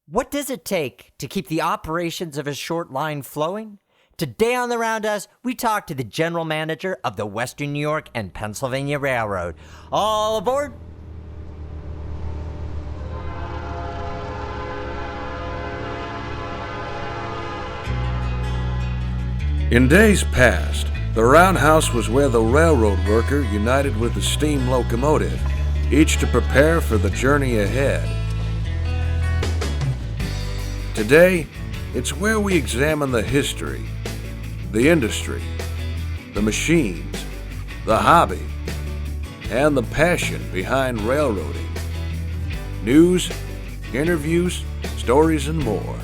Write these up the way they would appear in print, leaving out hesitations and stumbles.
What does it take to keep the operations of a short line flowing? Today on the Roundhouse, we talk to the general manager of the Western New York and Pennsylvania Railroad. All aboard! In days past, the roundhouse was where the railroad worker united with the steam locomotive, each to prepare for the journey ahead. Today, it's where we examine the history, the industry, the machines, the hobby, and the passion behind railroading. News, interviews, stories, and more.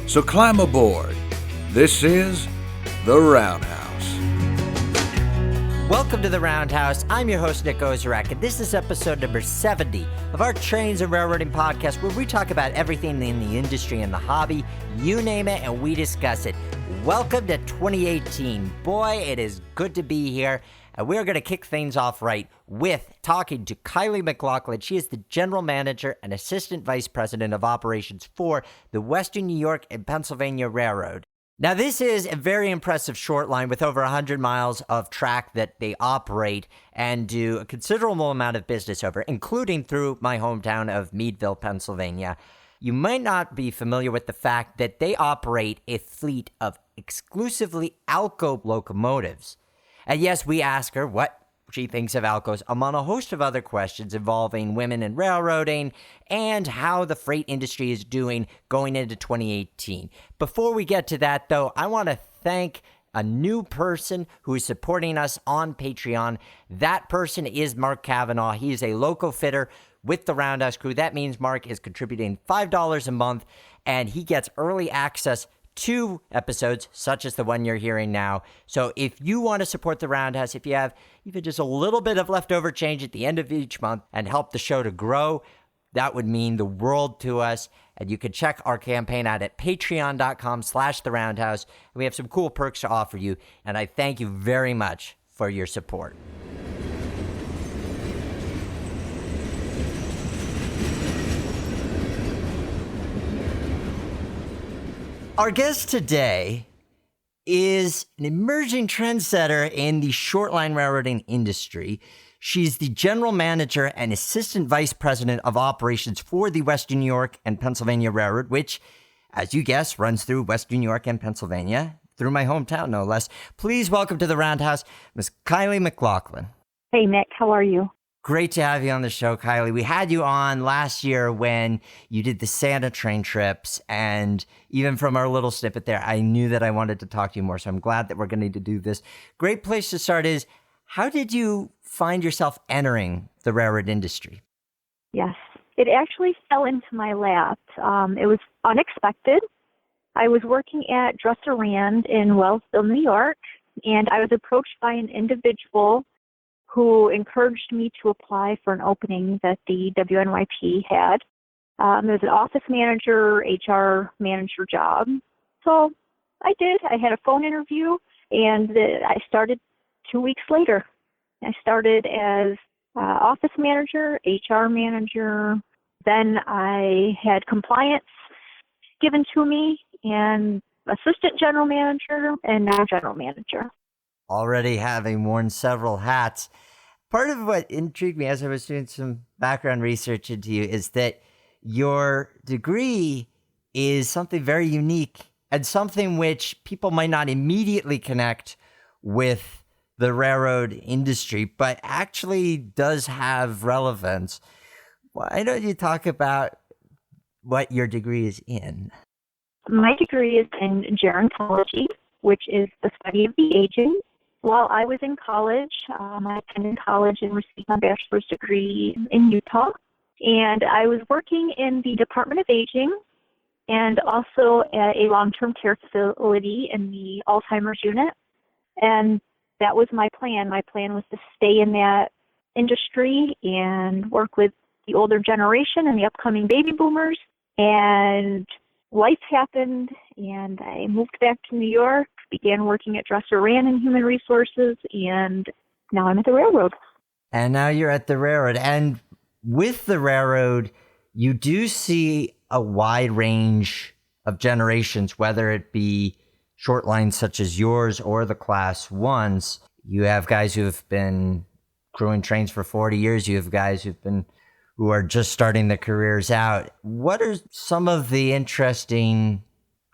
So climb aboard. This is The Roundhouse. Welcome to the Roundhouse. I'm your host, Nick Ozarek, and this is episode number 70 of our Trains and Railroading podcast, where we talk about everything in the industry and the hobby, you name it, and we discuss it. Welcome to 2018. Boy, it is good to be here, and we're going to kick things off right with talking to Kylie McLaughlin. She is the General Manager and Assistant Vice President of Operations for the Western New York and Pennsylvania Railroad. Now, this is a very impressive short line with over 100 miles of track that they operate and do a considerable amount of business over, including through my hometown of Meadville, Pennsylvania. You might not be familiar with the fact that they operate a fleet of exclusively ALCO locomotives. And yes, we ask her what she thinks of ALCOs, among a host of other questions involving women in railroading and how the freight industry is doing going into 2018. Before we get to that, though, I want to thank a new person who is supporting us on Patreon. That person is Mark Cavanaugh. He is a loco fitter with the Roundhouse crew. That means Mark is contributing $5 a month, and he gets early access to episodes such as the one you're hearing now. So if you want to support the Roundhouse, if you have even just a little bit of leftover change at the end of each month and help the show to grow, that would mean the world to us. And you can check our campaign out at patreon.com/the Roundhouse. And we have some cool perks to offer you. And I thank you very much for your support. Our guest today is an emerging trendsetter in the short-line railroading industry. She's the General Manager and Assistant Vice President of Operations for the Western New York and Pennsylvania Railroad, which, as you guessed, runs through Western New York and Pennsylvania, through my hometown, no less. Please welcome to the Roundhouse, Ms. Kylie McLaughlin. Hey, Nick. How are you? Great to have you on the show, Kylie. We had you on last year when you did the Santa train trips, and even from our little snippet there, I knew that I wanted to talk to you more, so I'm glad that we're going to do this. Great place to start is, how did you find yourself entering the railroad industry? Yes, it actually fell into my lap. It was unexpected. I was working at Dresser Rand in Wellsville, New York, and I was approached by an individual who encouraged me to apply for an opening that the WNYP had. It was an office manager, HR manager job. So I did. I had a phone interview, and I started 2 weeks later. I started as office manager, HR manager. Then I had compliance given to me, and assistant general manager, and now general manager. Already having worn several hats. Part of what intrigued me as I was doing some background research into you is that your degree is something very unique and something which people might not immediately connect with the railroad industry, but actually does have relevance. Why don't you talk about what your degree is in? My degree is in gerontology, which is the study of the aging. While I was in college, I attended college and received my bachelor's degree in Utah. And I was working in the Department of Aging and also at a long-term care facility in the Alzheimer's unit. And that was my plan. My plan was to stay in that industry and work with the older generation and the upcoming baby boomers. And life happened, and I moved back to New York, began working at Dresser Rand in human resources, and now I'm at the railroad. And now you're at the railroad. And with the railroad, You do see a wide range of generations, whether it be short lines such as yours or the class ones. You have guys who have been crewing trains for 40 years. You have guys who are just starting their careers out. What are some of the interesting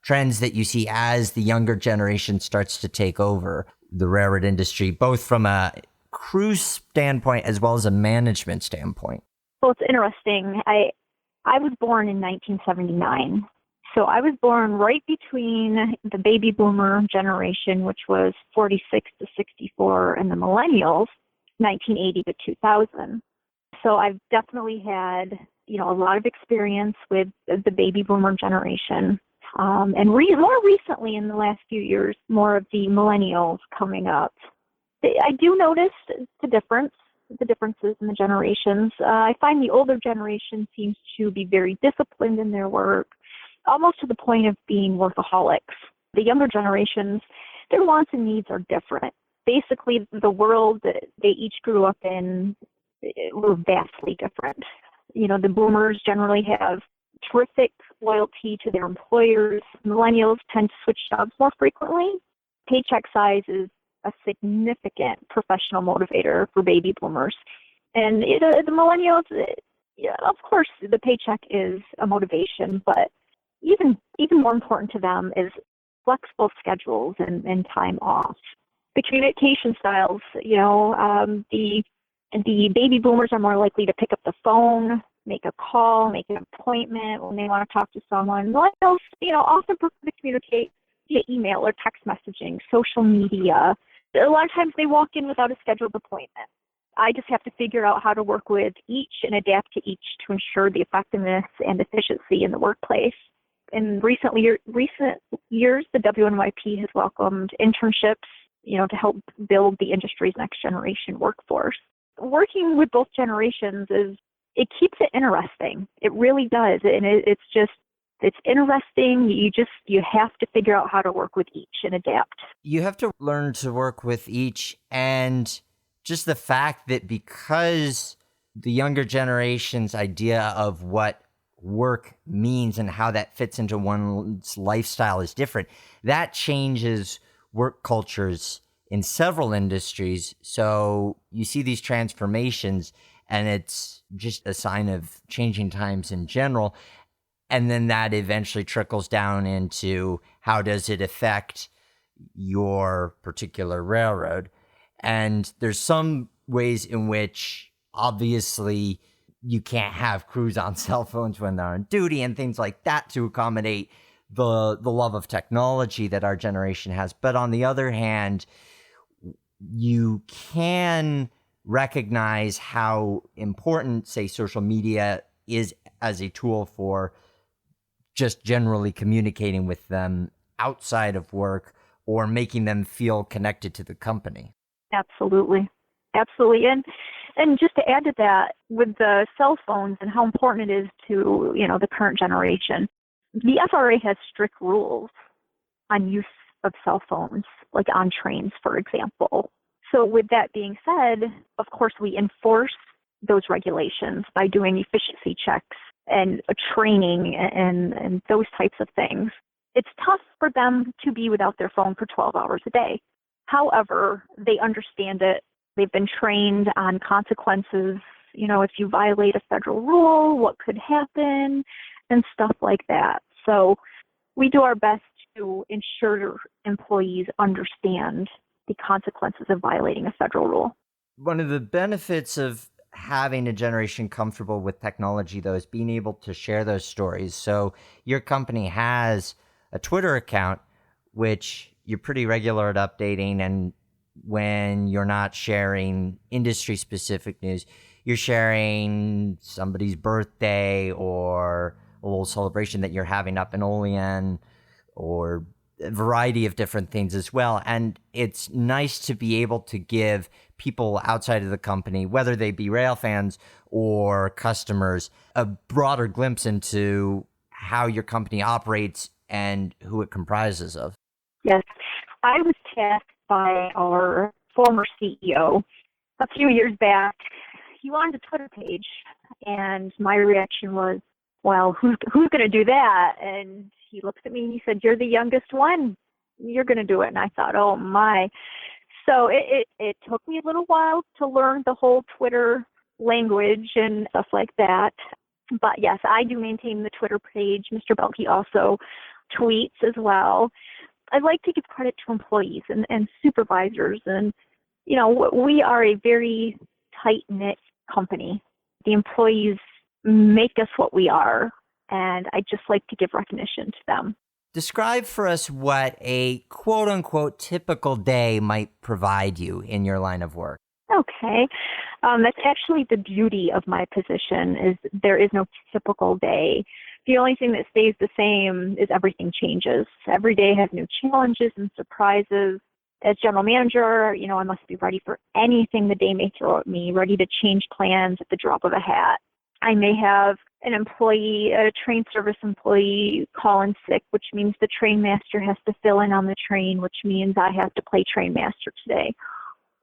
trends that you see as the younger generation starts to take over the railroad industry, both from a crew standpoint as well as a management standpoint? Well, it's interesting. I was born in 1979. So I was born right between the baby boomer generation, which was 46 to 64, and the millennials, 1980 to 2000. So I've definitely had, a lot of experience with the baby boomer generation. And more recently, in the last few years, more of the millennials coming up. I do notice the differences in the generations. I find the older generation seems to be very disciplined in their work, almost to the point of being workaholics. The younger generations, their wants and needs are different. Basically, the world that they each grew up in were vastly different. The boomers generally have terrific loyalty to their employers. Millennials tend to switch jobs more frequently. Paycheck size is a significant professional motivator for baby boomers. And the millennials, of course, the paycheck is a motivation, but even more important to them is flexible schedules and time off. The communication styles, the baby boomers are more likely to pick up the phone, make a call, make an appointment when they want to talk to someone. Millennials, often prefer to communicate via email or text messaging, social media. A lot of times they walk in without a scheduled appointment. I just have to figure out how to work with each and adapt to each to ensure the effectiveness and efficiency in the workplace. In recent years, the WNYP has welcomed internships, to help build the industry's next generation workforce. Working with both generations it keeps it interesting. It really does. And it's interesting. You have to figure out how to work with each and adapt. You have to learn to work with each, and just the fact that because the younger generation's idea of what work means and how that fits into one's lifestyle is different, that changes work cultures in several industries. So you see these transformations, and it's just a sign of changing times in general. And then that eventually trickles down into how does it affect your particular railroad. And there's some ways in which obviously you can't have crews on cell phones when they're on duty and things like that to accommodate the love of technology that our generation has. But on the other hand, you can recognize how important, say, social media is as a tool for just generally communicating with them outside of work or making them feel connected to the company. Absolutely. And just to add to that, with the cell phones and how important it is to, the current generation, the FRA has strict rules on use of cell phones, like on trains, for example. So with that being said, of course, we enforce those regulations by doing efficiency checks and training and those types of things. It's tough for them to be without their phone for 12 hours a day. However, they understand it. They've been trained on consequences, if you violate a federal rule, what could happen, and stuff like that. So we do our best to ensure employees understand the consequences of violating a federal rule. One of the benefits of having a generation comfortable with technology, though, is being able to share those stories. So your company has a Twitter account, which you're pretty regular at updating, and when you're not sharing industry-specific news, you're sharing somebody's birthday or a little celebration that you're having up in Olean or a variety of different things as well. And it's nice to be able to give people outside of the company, whether they be rail fans or customers, a broader glimpse into how your company operates and who it comprises of. Yes. I was tasked by our former CEO a few years back. He wanted a Twitter page, and my reaction was, well, who's going to do that? And he looks at me and he said, you're the youngest one. You're going to do it. And I thought, oh my. So it took me a little while to learn the whole Twitter language and stuff like that. But yes, I do maintain the Twitter page. Mr. Belke also tweets as well. I like to give credit to employees and supervisors. And, you know, we are a very tight-knit company. The employees make us what we are, and I just like to give recognition to them. Describe for us what a quote-unquote typical day might provide you in your line of work. Okay. That's actually the beauty of my position is there is no typical day. The only thing that stays the same is everything changes. Every day has new challenges and surprises. As general manager, you know, I must be ready for anything the day may throw at me, ready to change plans at the drop of a hat. I may have an employee, a train service employee, call in sick, which means the train master has to fill in on the train, which means I have to play train master today.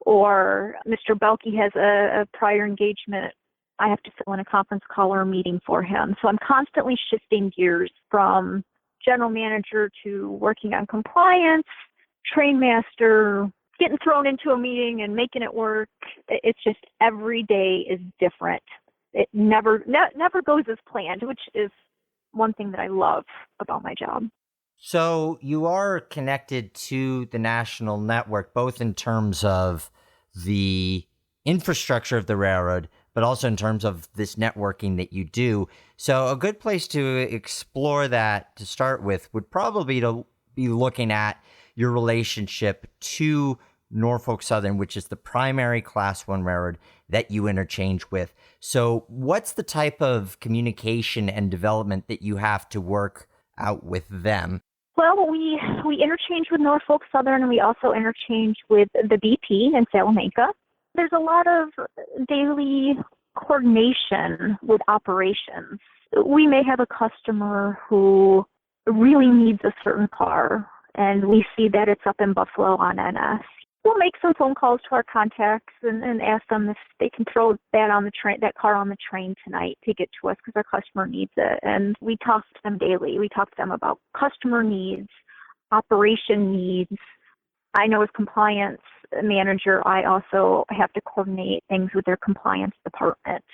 Or Mr. Belke has a prior engagement. I have to fill in a conference call or a meeting for him. So I'm constantly shifting gears from general manager to working on compliance, train master, getting thrown into a meeting and making it work. It's just every day is different. It never goes as planned, which is one thing that I love about my job. So you are connected to the national network, both in terms of the infrastructure of the railroad, but also in terms of this networking that you do. So a good place to explore that to start with would probably be looking at your relationship to Norfolk Southern, which is the primary Class 1 railroad that you interchange with. So what's the type of communication and development that you have to work out with them? Well, we interchange with Norfolk Southern, and we also interchange with the BP in Salamanca. There's a lot of daily coordination with operations. We may have a customer who really needs a certain car, and we see that it's up in Buffalo on NS. We'll make some phone calls to our contacts and ask them if they can throw that on the train, that car on the train tonight to get to us because our customer needs it. And we talk to them daily. We talk to them about customer needs, operation needs. I know as compliance manager, I also have to coordinate things with their compliance department.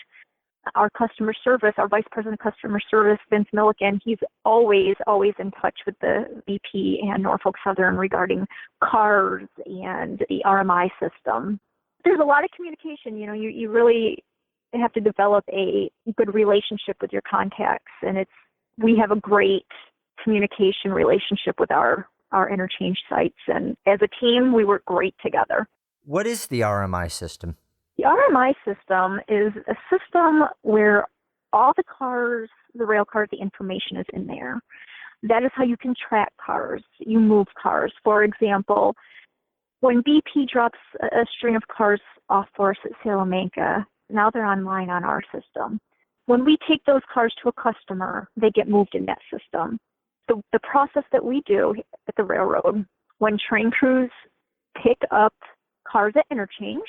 Our customer service, our vice president of customer service, Vince Milliken, he's always in touch with the VP and Norfolk Southern regarding cars and the RMI system. There's a lot of communication. You know, you really have to develop a good relationship with your contacts, and we have a great communication relationship with our interchange sites, and as a team, we work great together. What is the RMI system? The RMI system is a system where all the cars, the rail cars, the information is in there. That is how you can track cars. You move cars. For example, when BP drops a string of cars off for us at Salamanca, now they're online on our system. When we take those cars to a customer, they get moved in that system. The process that we do at the railroad, when train crews pick up cars at interchange,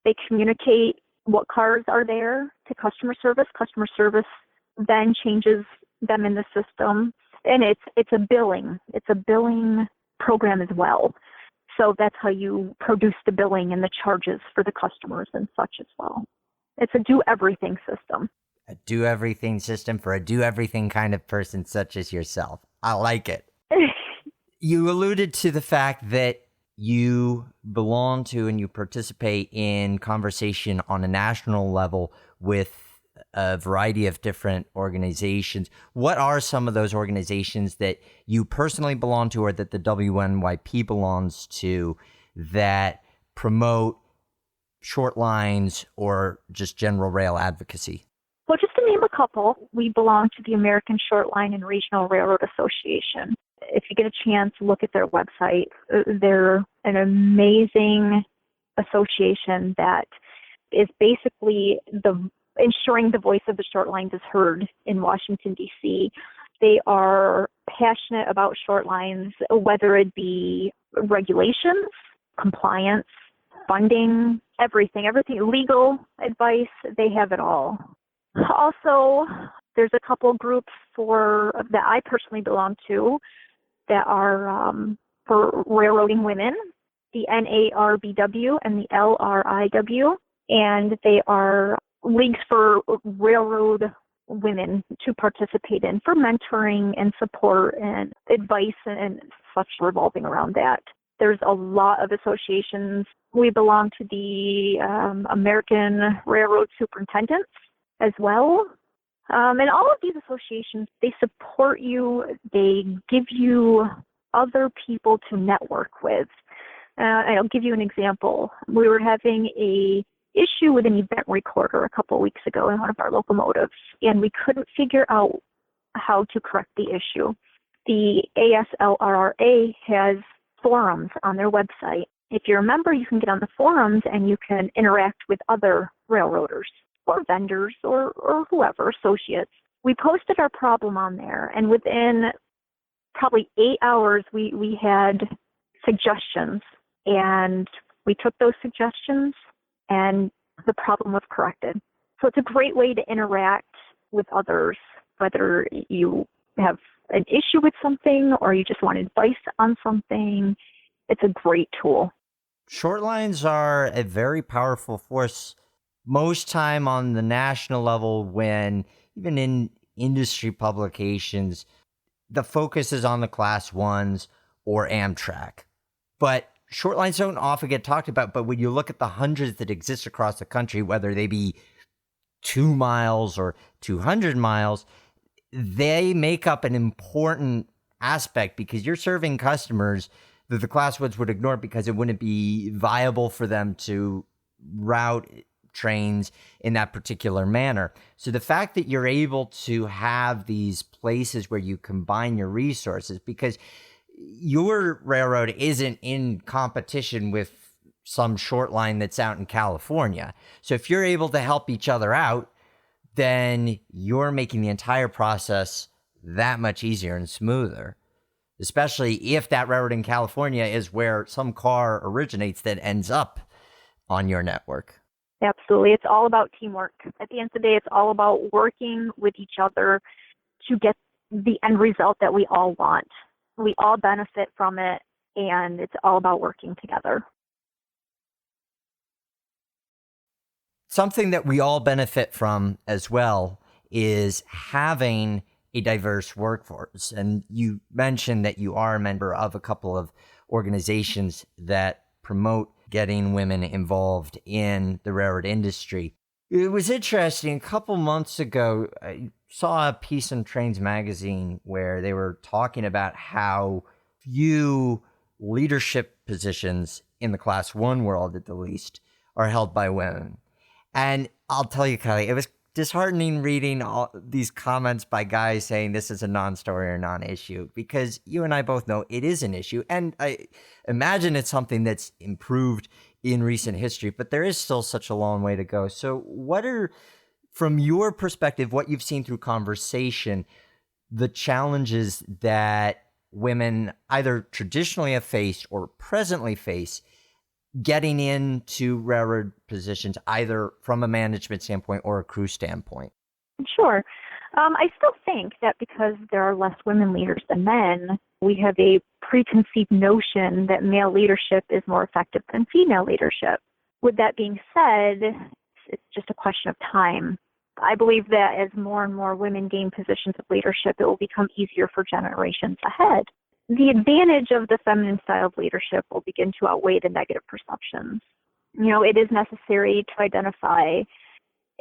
they communicate what cars are there to customer service. Customer service then changes them in the system, and it's a billing program as well. So that's how you produce the billing and the charges for the customers and such as well. It's a do-everything system. A do-everything system for a do-everything kind of person such as yourself. I like it. You alluded to the fact that you belong to and you participate in conversation on a national level with a variety of different organizations. What are some of those organizations that you personally belong to or that the WNYP belongs to that promote short lines or just general rail advocacy? Well, just to name a couple, we belong to the American Shortline and Regional Railroad Association. If you get a chance, look at their website. They're an amazing association that is basically ensuring the voice of the short lines is heard in Washington, D.C. They are passionate about short lines, whether it be regulations, compliance, funding, everything, legal advice, they have it all. Also, There's a couple groups that I personally belong to that are for railroading women, the NARBW and the LRIW, and they are leagues for railroad women to participate in for mentoring and support and advice and such revolving around that. There's a lot of associations. We belong to the American Railroad Superintendents as well. And all of these associations, they support you. They give you other people to network with. I'll give you an example. We were having a issue with an event recorder a couple of weeks ago in one of our locomotives, and we couldn't figure out how to correct the issue. The ASLRRA has forums on their website. If you're a member, you can get on the forums and you can interact with other railroaders or vendors or whoever, associates. We posted our problem on there, and within probably 8 hours, we had suggestions, and we took those suggestions and the problem was corrected. So it's a great way to interact with others, whether you have an issue with something or you just want advice on something. It's a great tool. Short lines are a very powerful force most time on the national level, when even in industry publications, the focus is on the class ones or Amtrak. But short lines don't often get talked about, but when you look at the hundreds that exist across the country, whether they be 2 miles or 200 miles, they make up an important aspect because you're serving customers that the class ones would ignore because it wouldn't be viable for them to route trains in that particular manner. So the fact that you're able to have these places where you combine your resources, because your railroad isn't in competition with some short line that's out in California. So if you're able to help each other out, then you're making the entire process that much easier and smoother, especially if that railroad in California is where some car originates that ends up on your network. Absolutely. It's all about teamwork. At the end of the day, it's all about working with each other to get the end result that we all want. We all benefit from it, and it's all about working together. Something that we all benefit from as well is having a diverse workforce. And you mentioned that you are a member of a couple of organizations that promote getting women involved in the railroad industry. It was interesting. A couple months ago, I saw a piece in Trains magazine where they were talking about how few leadership positions in the Class 1 world, at the least, are held by women. And I'll tell you, Kylie, it was disheartening reading all these comments by guys saying this is a non-story or non-issue, because you and I both know it is an issue. And I imagine it's something that's improved in recent history, but there is still such a long way to go. So what are, from your perspective, what you've seen through conversation, the challenges that women either traditionally have faced or presently face getting into railroad positions, either from a management standpoint or a crew standpoint? Sure. I still think that because there are less women leaders than men, we have a preconceived notion that male leadership is more effective than female leadership. With that being said, it's just a question of time. I believe that as more and more women gain positions of leadership, it will become easier for generations ahead. The advantage of the feminine style of leadership will begin to outweigh the negative perceptions. It is necessary to identify,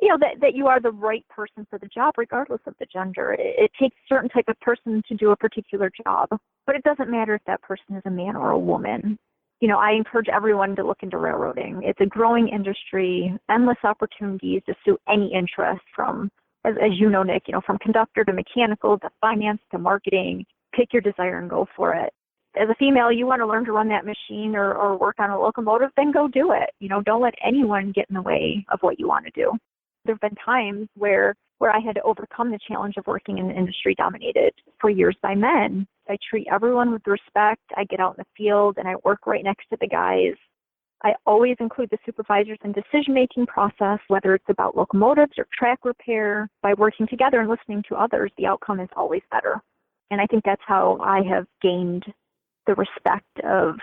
that you are the right person for the job, regardless of the gender. It takes a certain type of person to do a particular job, but it doesn't matter if that person is a man or a woman. I encourage everyone to look into railroading. It's a growing industry, endless opportunities to suit any interest from, as you know, Nick, from conductor to mechanical to finance to marketing. Pick your desire and go for it. As a female, you want to learn to run that machine or work on a locomotive, then go do it. Don't let anyone get in the way of what you want to do. There have been times where I had to overcome the challenge of working in an industry dominated for years by men. I treat everyone with respect. I get out in the field and I work right next to the guys. I always include the supervisors in decision-making process, whether it's about locomotives or track repair. By working together and listening to others, the outcome is always better. And I think that's how I have gained the respect of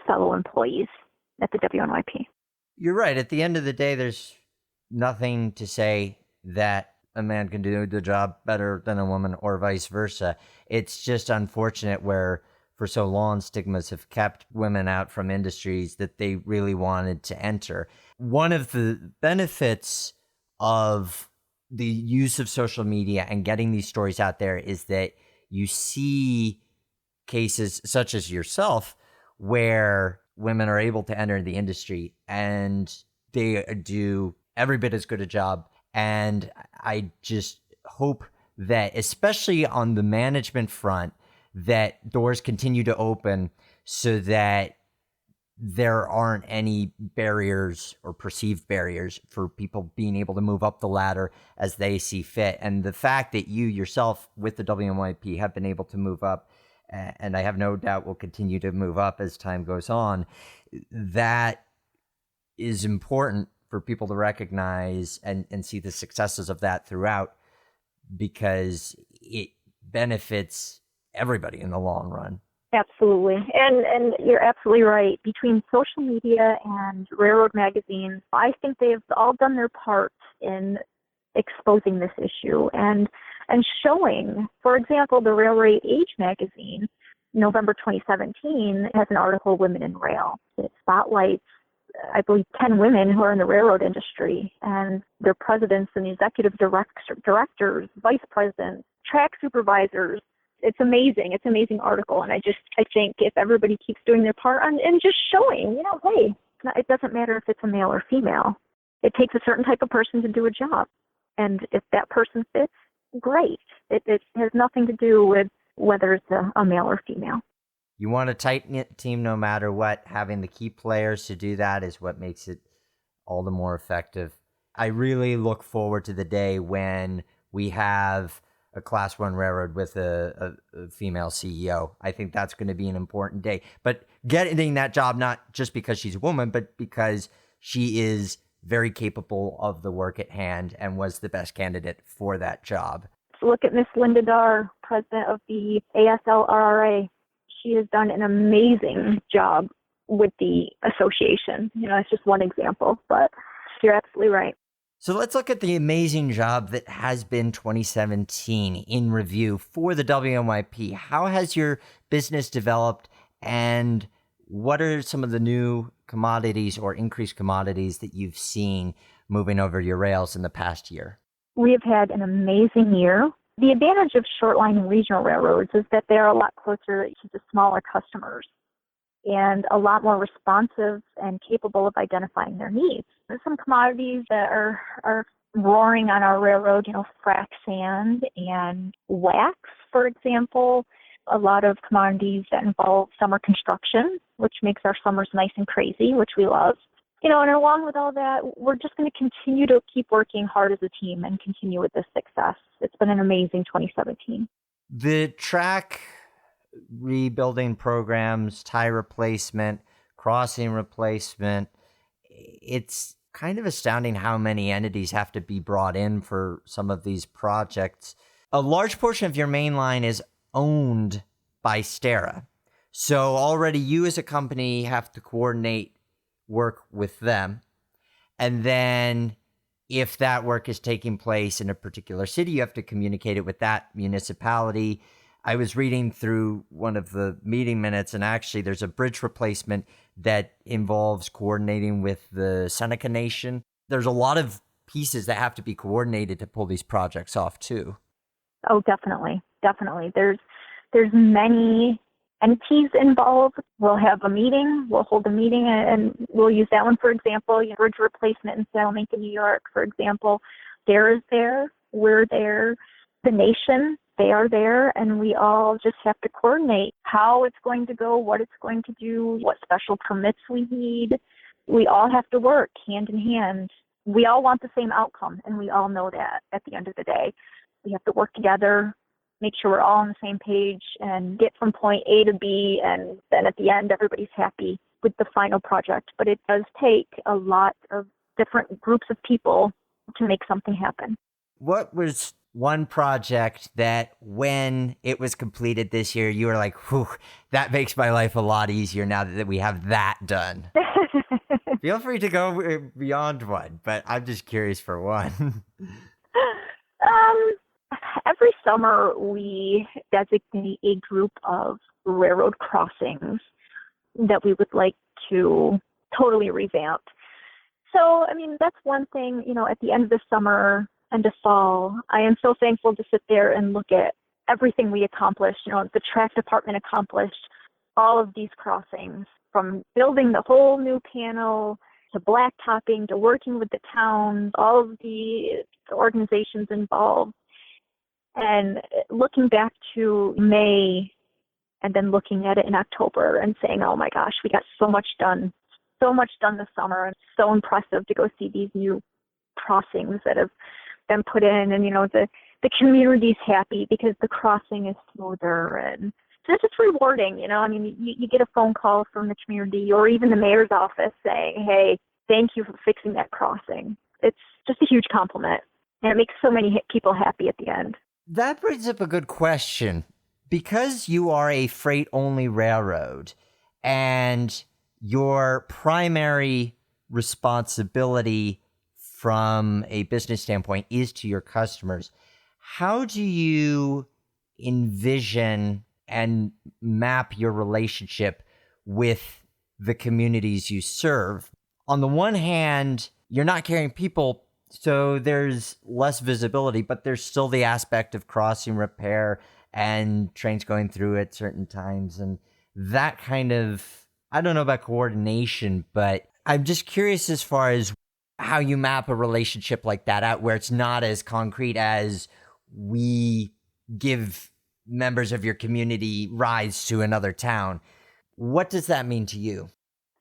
fellow employees at the WNYP. You're right. At the end of the day, there's nothing to say that a man can do the job better than a woman or vice versa. It's just unfortunate where for so long stigmas have kept women out from industries that they really wanted to enter. One of the benefits of the use of social media and getting these stories out there is that you see cases such as yourself where women are able to enter the industry and they do every bit as good a job. And I just hope that, especially on the management front, that doors continue to open so that there aren't any barriers or perceived barriers for people being able to move up the ladder as they see fit. And the fact that you yourself with the WNYP have been able to move up, and I have no doubt will continue to move up as time goes on, that is important for people to recognize and see the successes of that throughout, because it benefits everybody in the long run. Absolutely. And you're absolutely right. Between social media and railroad magazines, I think they've all done their part in exposing this issue and showing. For example, the Railway Age magazine, November 2017, has an article, Women in Rail. It spotlights, I believe, 10 women who are in the railroad industry, and their presidents and executive directors, vice presidents, track supervisors. It's amazing. It's an amazing article. And I think if everybody keeps doing their part and just showing, hey, it doesn't matter if it's a male or female. It takes a certain type of person to do a job. And if that person fits, great. It has nothing to do with whether it's a male or female. You want a tight-knit team no matter what. Having the key players to do that is what makes it all the more effective. I really look forward to the day when we have a Class 1 railroad with a female CEO. I think that's going to be an important day. But getting that job, not just because she's a woman, but because she is very capable of the work at hand and was the best candidate for that job. So look at Miss Linda Darr, president of the ASLRRA. She has done an amazing job with the association. It's just one example, but you're absolutely right. So let's look at the amazing job that has been 2017 in review for the WNYP. How has your business developed, and what are some of the new commodities or increased commodities that you've seen moving over your rails in the past year? We have had an amazing year. The advantage of shortline and regional railroads is that they're a lot closer to the smaller customers and a lot more responsive and capable of identifying their needs. There's some commodities that are roaring on our railroad, frac sand and wax, for example. A lot of commodities that involve summer construction, which makes our summers nice and crazy, which we love. And along with all that, we're just going to continue to keep working hard as a team and continue with this success. It's been an amazing 2017. The track rebuilding programs, tie replacement, crossing replacement, it's kind of astounding how many entities have to be brought in for some of these projects. A large portion of your main line is owned by Stera. So already you as a company have to coordinate work with them. And then if that work is taking place in a particular city, you have to communicate it with that municipality. I was reading through one of the meeting minutes, and actually there's a bridge replacement that involves coordinating with the Seneca Nation. There's a lot of pieces that have to be coordinated to pull these projects off too. Oh, definitely. Definitely. There's many entities involved. We'll have a meeting, we'll hold a meeting, and we'll use that one, for example, bridge replacement in Salamanca, New York, for example. Stera is there, we're there, the nation, they are there, and we all just have to coordinate how it's going to go, what it's going to do, what special permits we need. We all have to work hand in hand. We all want the same outcome, and we all know that at the end of the day. We have to work together, make sure we're all on the same page and get from point A to B, and then at the end, everybody's happy with the final project, but it does take a lot of different groups of people to make something happen. What was one project that when it was completed this year, you were like, whew, that makes my life a lot easier now that we have that done? Feel free to go beyond one, but I'm just curious for one. Every summer we designate a group of railroad crossings that we would like to totally revamp. So, I mean, that's one thing, at the end of the summer and the fall, I am so thankful to sit there and look at everything we accomplished. The track department accomplished all of these crossings, from building the whole new panel to blacktopping to working with the town, all of the organizations involved. And looking back to May and then looking at it in October and saying, oh my gosh, we got so much done this summer. And so impressive to go see these new crossings that have been put in. And, the community's happy because the crossing is smoother. And it's just rewarding, you get a phone call from the community or even the mayor's office saying, hey, thank you for fixing that crossing. It's just a huge compliment. And it makes so many people happy at the end. That brings up a good question. Because you are a freight-only railroad and your primary responsibility from a business standpoint is to your customers, how do you envision and map your relationship with the communities you serve? On the one hand, you're not carrying people, so there's less visibility, but there's still the aspect of crossing repair and trains going through at certain times. And that kind of, I don't know about coordination, but I'm just curious as far as how you map a relationship like that out where it's not as concrete as we give members of your community rides to another town. What does that mean to you?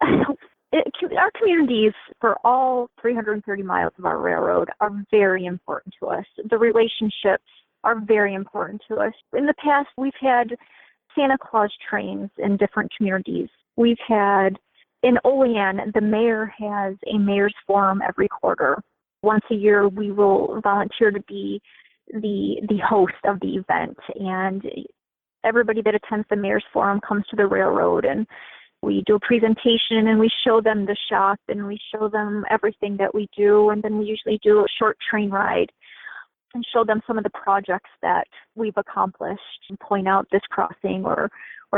Our communities for all 330 miles of our railroad are very important to us. The relationships are very important to us. In the past, we've had Santa Claus trains in different communities. We've had, in Olean, the mayor has a mayor's forum every quarter. Once a year, we will volunteer to be the host of the event. And everybody that attends the mayor's forum comes to the railroad, and we do a presentation and we show them the shop and we show them everything that we do. And then we usually do a short train ride and show them some of the projects that we've accomplished and point out this crossing or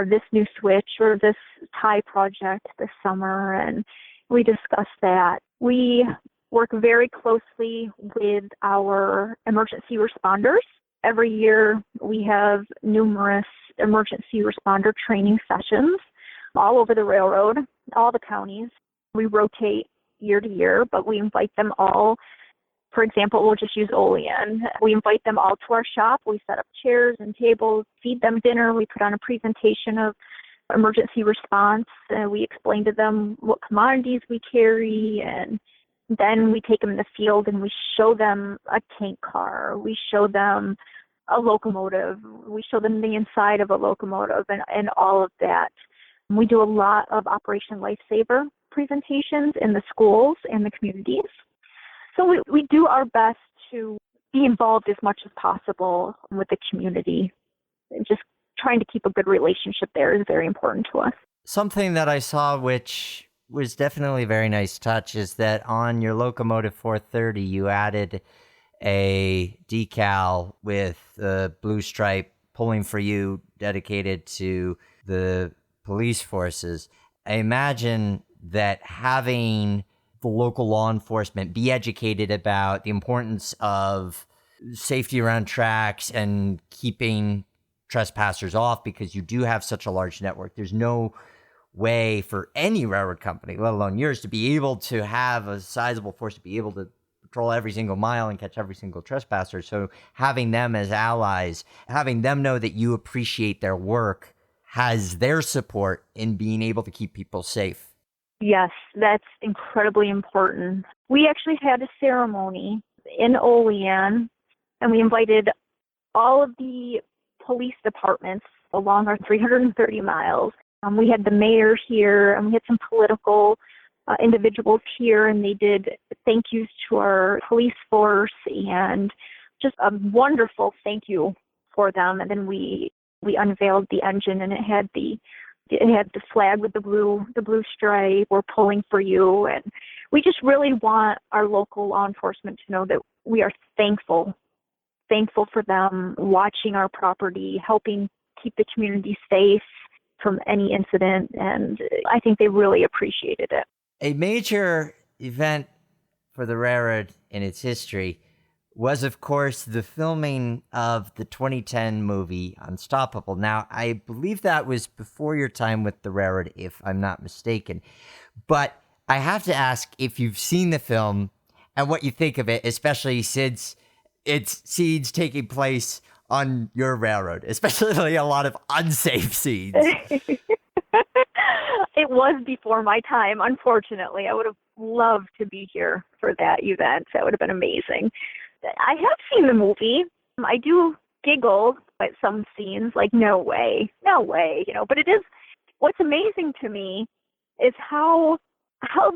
this new switch or this tie project this summer. And we discuss that. We work very closely with our emergency responders. Every year we have numerous emergency responder training sessions all over the railroad, all the counties. We rotate year to year, but we invite them all. For example, we'll just use Olean. We invite them all to our shop. We set up chairs and tables, feed them dinner. We put on a presentation of emergency response. We explain to them what commodities we carry, and then we take them in the field and we show them a tank car. We show them a locomotive. We show them the inside of a locomotive and all of that. We do a lot of Operation Lifesaver presentations in the schools and the communities. So we do our best to be involved as much as possible with the community. And just trying to keep a good relationship there is very important to us. Something that I saw, which was definitely a very nice touch, is that on your locomotive 430, you added a decal with a blue stripe pulling for you dedicated to the police forces. I imagine that having the local law enforcement be educated about the importance of safety around tracks and keeping trespassers off, because you do have such a large network. There's no way for any railroad company, let alone yours, to be able to have a sizable force to be able to patrol every single mile and catch every single trespasser. So having them as allies, having them know that you appreciate their work, has their support in being able to keep people safe. Yes, that's incredibly important. We actually had a ceremony in Olean, and we invited all of the police departments along our 330 miles. We had the mayor here, and we had some political individuals here, and they did thank yous to our police force, and just a wonderful thank you for them. And then we unveiled the engine, and it had the flag with the blue stripe. We're pulling for you, and we just really want our local law enforcement to know that we are thankful for them watching our property, helping keep the community safe from any incident, and I think they really appreciated it. A major event for the railroad in its history was, of course, the filming of the 2010 movie Unstoppable. Now, I believe that was before your time with the railroad, if I'm not mistaken. But I have to ask if you've seen the film and what you think of it, especially since it's scenes taking place on your railroad, especially a lot of unsafe scenes. It was before my time, unfortunately. I would have loved to be here for that event. That would have been amazing. I have seen the movie. I do giggle at some scenes, like, no way, but it is, what's amazing to me is how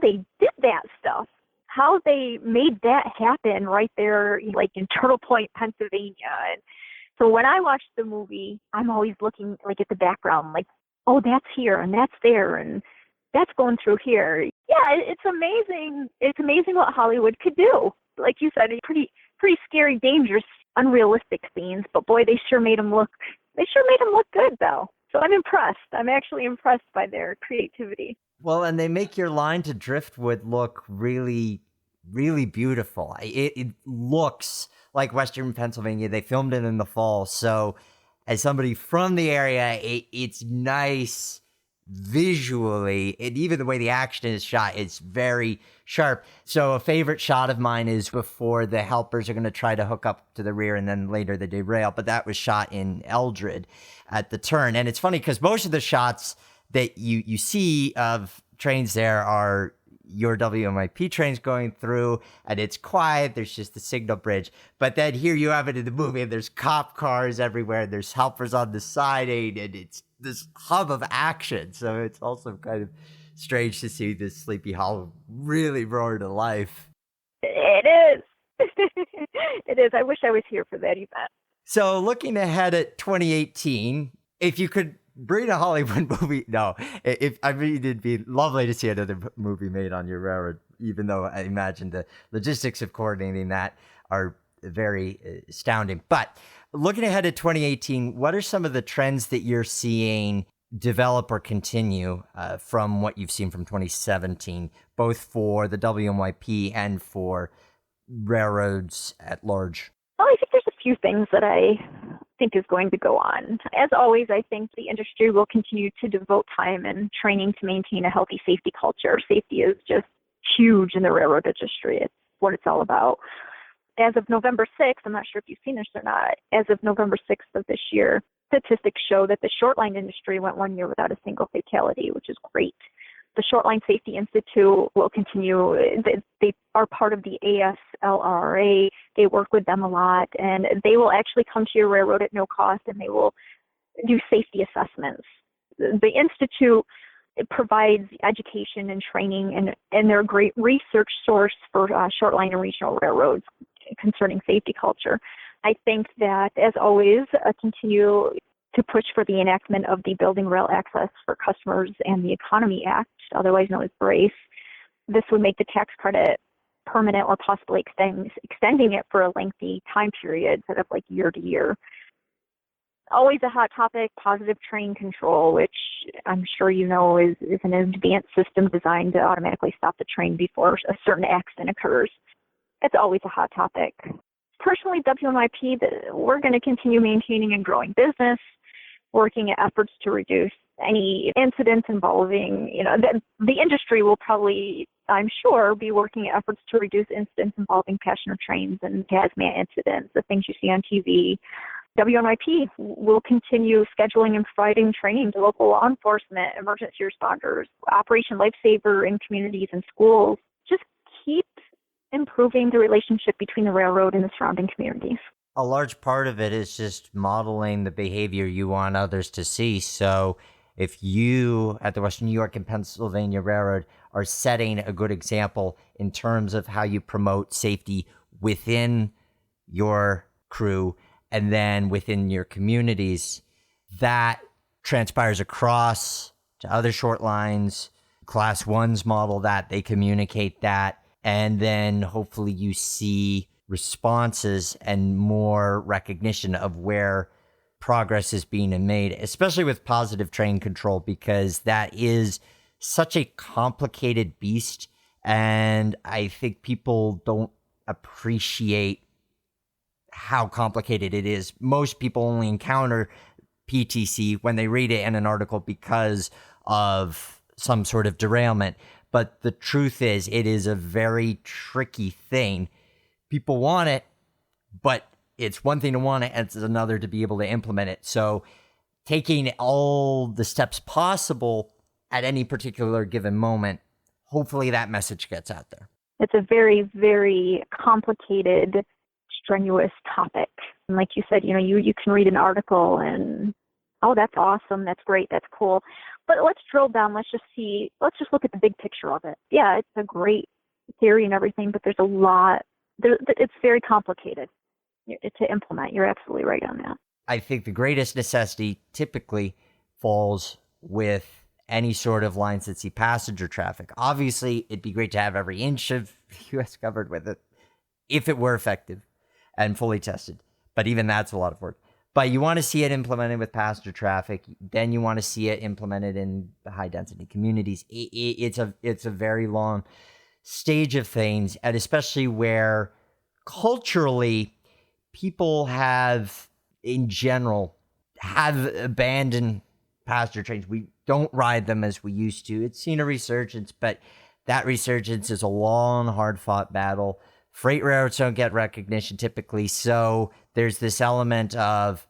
they did that stuff, how they made that happen right there, like in Turtle Point, Pennsylvania. And so when I watch the movie, I'm always looking like at the background, like, oh, that's here and that's there and that's going through here. Yeah, it's amazing. It's amazing what Hollywood could do. Like you said, pretty scary, dangerous, unrealistic scenes. But boy, they sure made them look good, though. So I'm impressed. I'm actually impressed by their creativity. Well, and they make your line to Driftwood look really, really beautiful. It looks like Western Pennsylvania. They filmed it in the fall. So as somebody from the area, it's nice visually, and even the way the action is shot, it's very sharp. So a favorite shot of mine is before the helpers are going to try to hook up to the rear and then later they derail, but that was shot in Eldred at the turn. And it's funny because most of the shots that you see of trains there are your WNYP trains going through, and it's quiet. There's just the signal bridge. But then here you have it in the movie, and there's cop cars everywhere. There's helpers on the siding, and it's this hub of action. So it's also kind of strange to see this Sleepy Hollow really roar to life. It is. It is. I wish I was here for that event. So looking ahead at 2018, if you could bring a Hollywood movie, it'd be lovely to see another movie made on your railroad, even though I imagine the logistics of coordinating that are very astounding. But looking ahead at 2018, what are some of the trends that you're seeing develop or continue from what you've seen from 2017, both for the WNYP and for railroads at large? Well, I think there's a few things that I think is going to go on. As always, I think the industry will continue to devote time and training to maintain a healthy safety culture. Safety is just huge in the railroad industry. It's what it's all about. As of November 6th, I'm not sure if you've seen this or not, as of November 6th of this year, statistics show that the shortline industry went 1 year without a single fatality, which is great. The Shortline Safety Institute will continue. They are part of the ASLRA. They work with them a lot, and they will actually come to your railroad at no cost, and they will do safety assessments. The Institute provides education and training, and they're a great research source for shortline and regional railroads concerning safety culture. I think that, as always, continue to push for the enactment of the Building Rail Access for Customers and the Economy Act, otherwise known as BRACE. This would make the tax credit permanent or possibly extending it for a lengthy time period instead of like year to year. Always a hot topic, positive train control, which I'm sure you know is an advanced system designed to automatically stop the train before a certain accident occurs. It's always a hot topic. Personally, WNYP, we're going to continue maintaining and growing business, working at efforts to reduce any incidents involving, the industry will probably, I'm sure, be working at efforts to reduce incidents involving passenger trains and hazmat incidents, the things you see on TV. WNYP will continue scheduling and providing training to local law enforcement, emergency responders, Operation Lifesaver in communities and schools. Just keep improving the relationship between the railroad and the surrounding communities. A large part of it is just modeling the behavior you want others to see. So if you at the Western New York and Pennsylvania Railroad are setting a good example in terms of how you promote safety within your crew and then within your communities, that transpires across to other short lines. Class 1s model that, they communicate that, and then hopefully you see responses and more recognition of where progress is being made, especially with positive train control, because that is such a complicated beast. And I think people don't appreciate how complicated it is. Most people only encounter PTC when they read it in an article because of some sort of derailment. But the truth is, it is a very tricky thing. People want it, but it's one thing to want it, and it's another to be able to implement it. So taking all the steps possible at any particular given moment, hopefully that message gets out there. It's a very, very complicated, strenuous topic. And like you said, you can read an article and, oh, that's awesome, that's great, that's cool. But let's drill down, let's just look at the big picture of it. Yeah, it's a great theory and everything, but there's a lot, it's very complicated to implement. You're absolutely right on that. I think the greatest necessity typically falls with any sort of lines that see passenger traffic. Obviously, it'd be great to have every inch of the U.S. covered with it if it were effective and fully tested. But even that's a lot of work. But you want to see it implemented with passenger traffic. Then you want to see it implemented in the high density communities. It's a very long stage of things, and especially where culturally people have, in general, have abandoned passenger trains. We don't ride them as we used to. It's seen a resurgence, but that resurgence is a long, hard-fought battle. Freight railroads don't get recognition typically, so there's this element of,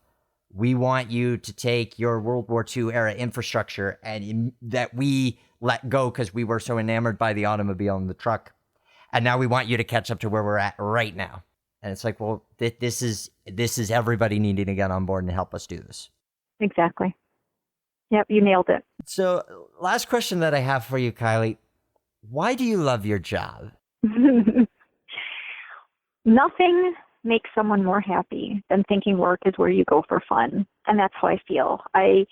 we want you to take your World War II era infrastructure and that we let go because we were so enamored by the automobile and the truck, and now we want you to catch up to where we're at right now. And it's like, well, this is everybody needing to get on board and help us do this. Exactly. Yep, you nailed it. So, last question that I have for you, Kylie. Why do you love your job? Nothing makes someone more happy than thinking work is where you go for fun. And that's how I feel. I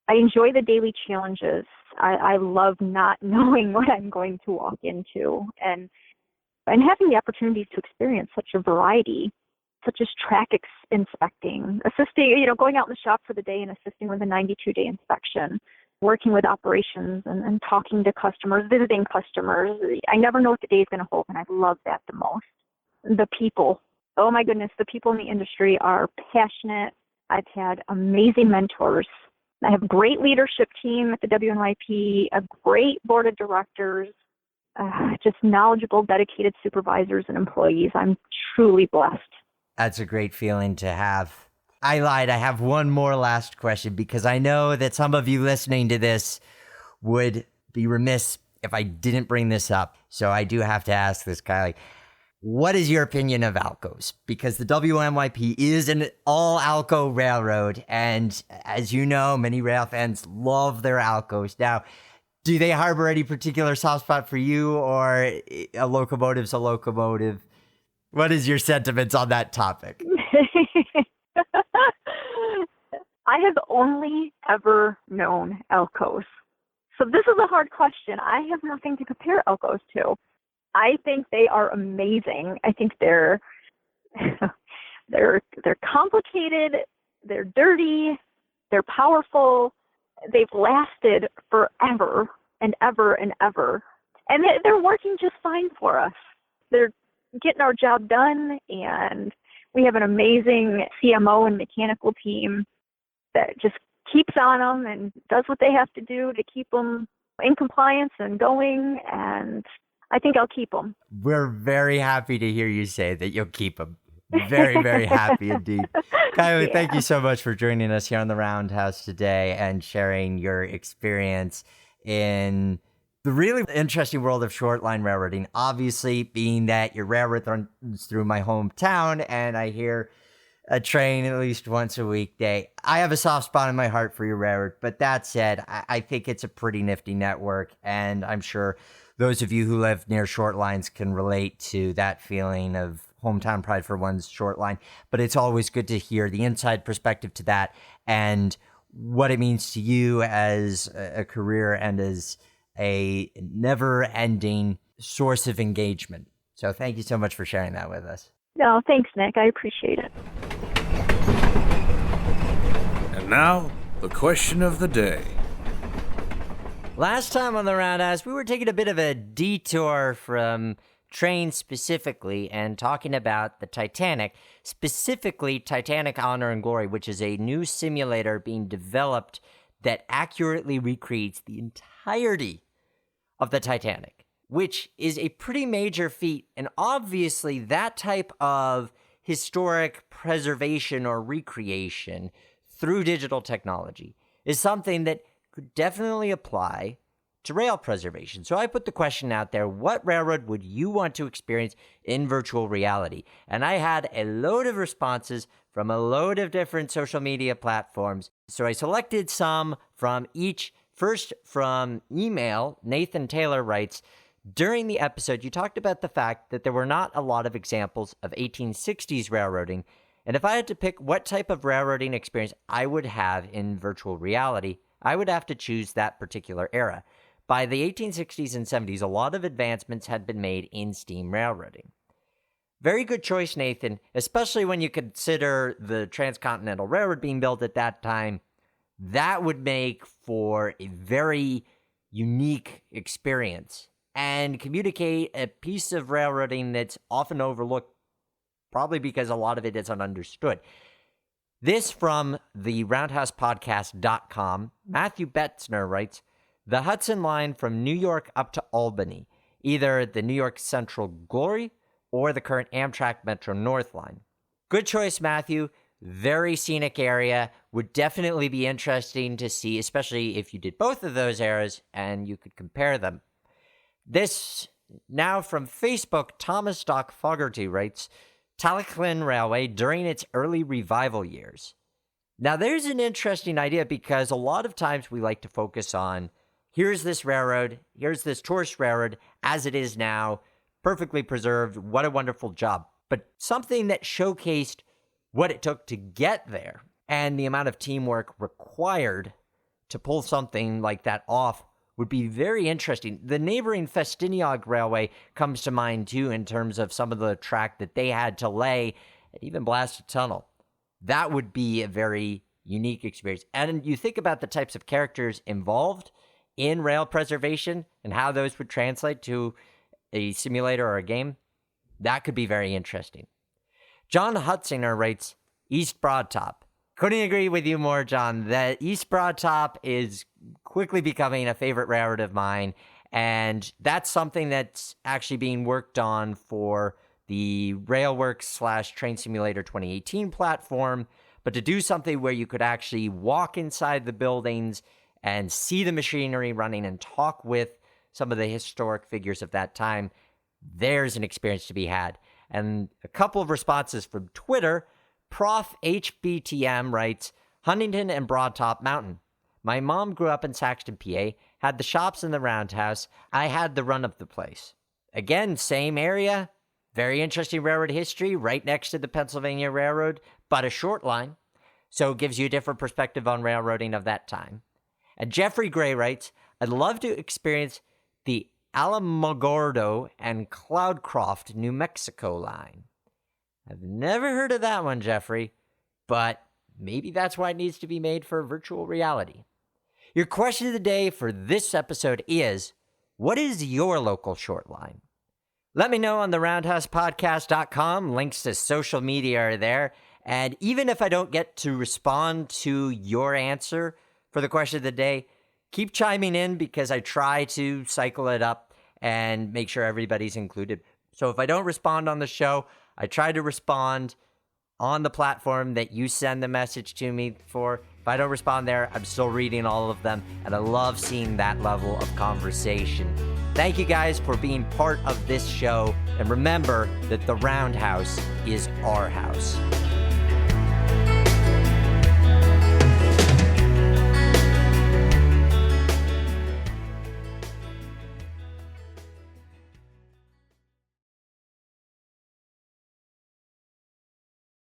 enjoy the daily challenges. I love not knowing what I'm going to walk into, and having the opportunity to experience such a variety, such as track inspecting, assisting, going out in the shop for the day and assisting with a 92-day inspection, working with operations and talking to customers, visiting customers. I never know what the day is going to hold, and I love that the most. The people, oh my goodness, the people in the industry are passionate. I've had amazing mentors. I have a great leadership team at the WNYP, a great board of directors, just knowledgeable, dedicated supervisors and employees. I'm truly blessed. That's a great feeling to have. I lied. I have one more last question, because I know that some of you listening to this would be remiss if I didn't bring this up. So I do have to ask this, Kylie. What is your opinion of ALCOs? Because the WNYP is an all ALCO railroad. And as you know, many rail fans love their ALCOs. Now, do they harbor any particular soft spot for you, or a locomotive's a locomotive? What is your sentiments on that topic? I have only ever known ALCOs. So this is a hard question. I have nothing to compare ALCOs to. I think they are amazing. I think they're complicated, they're dirty, they're powerful. They've lasted forever and ever and ever. And they're working just fine for us. They're getting our job done, and we have an amazing CMO and mechanical team that just keeps on them and does what they have to do to keep them in compliance and going, and I think I'll keep them. We're very happy to hear you say that you'll keep them. Very, very happy indeed. Kylie, Thank you so much for joining us here on the Roundhouse today and sharing your experience in the really interesting world of short-line railroading. Obviously, being that your railroad runs through my hometown, and I hear a train at least once a weekday. I have a soft spot in my heart for your railroad, but that said, I think it's a pretty nifty network, and I'm sure those of you who live near short lines can relate to that feeling of hometown pride for one's short line. But it's always good to hear the inside perspective to that and what it means to you as a career and as a never-ending source of engagement. So thank you so much for sharing that with us. No, thanks, Nick. I appreciate it. And now, the question of the day. Last time on the Roundhouse, we were taking a bit of a detour from trains specifically and talking about the Titanic, specifically Titanic Honor and Glory, which is a new simulator being developed that accurately recreates the entirety of the Titanic, which is a pretty major feat. And obviously, that type of historic preservation or recreation through digital technology is something that could definitely apply to rail preservation. So I put the question out there, what railroad would you want to experience in virtual reality? And I had a load of responses from a load of different social media platforms. So I selected some from each. First, from email, Nathan Taylor writes, during the episode, you talked about the fact that there were not a lot of examples of 1860s railroading. And if I had to pick what type of railroading experience I would have in virtual reality, I would have to choose that particular era. By the 1860s and 70s, a lot of advancements had been made in steam railroading. Very good choice, Nathan, especially when you consider the Transcontinental Railroad being built at that time. That would make for a very unique experience and communicate a piece of railroading that's often overlooked, probably because a lot of it isn't understood. This from the roundhousepodcast.com. Matthew Betzner writes, the Hudson Line from New York up to Albany, either the New York Central Glory or the current Amtrak Metro North Line. Good choice, Matthew. Very scenic area. Would definitely be interesting to see, especially if you did both of those eras and you could compare them. This now from Facebook, Thomas Doc Fogarty writes, Talyllyn Railway during its early revival years. Now, there's an interesting idea because a lot of times we like to focus on here's this railroad, here's this tourist railroad as it is now, perfectly preserved, what a wonderful job. But something that showcased what it took to get there and the amount of teamwork required to pull something like that off would be very interesting. The neighboring Festiniog Railway comes to mind too in terms of some of the track that they had to lay and even blast a tunnel. That would be a very unique experience. And you think about the types of characters involved in rail preservation and how those would translate to a simulator or a game, that could be very interesting. John Hutzinger writes, East Broad Top. Couldn't agree with you more, John. The East Broad Top is quickly becoming a favorite railroad of mine, and that's something that's actually being worked on for the Railworks / Train Simulator 2018 platform, but to do something where you could actually walk inside the buildings and see the machinery running and talk with some of the historic figures of that time, there's an experience to be had. And a couple of responses from Twitter. Prof. HBTM writes, Huntington and Broad Top Mountain. My mom grew up in Saxton, PA, had the shops in the Roundhouse. I had the run of the place. Again, same area, very interesting railroad history, right next to the Pennsylvania Railroad, but a short line. So it gives you a different perspective on railroading of that time. And Jeffrey Gray writes, I'd love to experience the Alamogordo and Cloudcroft, New Mexico line. I've never heard of that one, Jeffrey, but maybe that's why it needs to be made for virtual reality. Your question of the day for this episode is, what is your local short line? Let me know on the roundhousepodcast.com. Links to social media are there. And even if I don't get to respond to your answer for the question of the day, keep chiming in because I try to cycle it up and make sure everybody's included. So if I don't respond on the show, I try to respond on the platform that you send the message to me for. If I don't respond there, I'm still reading all of them, and I love seeing that level of conversation. Thank you guys for being part of this show, and remember that the Roundhouse is our house.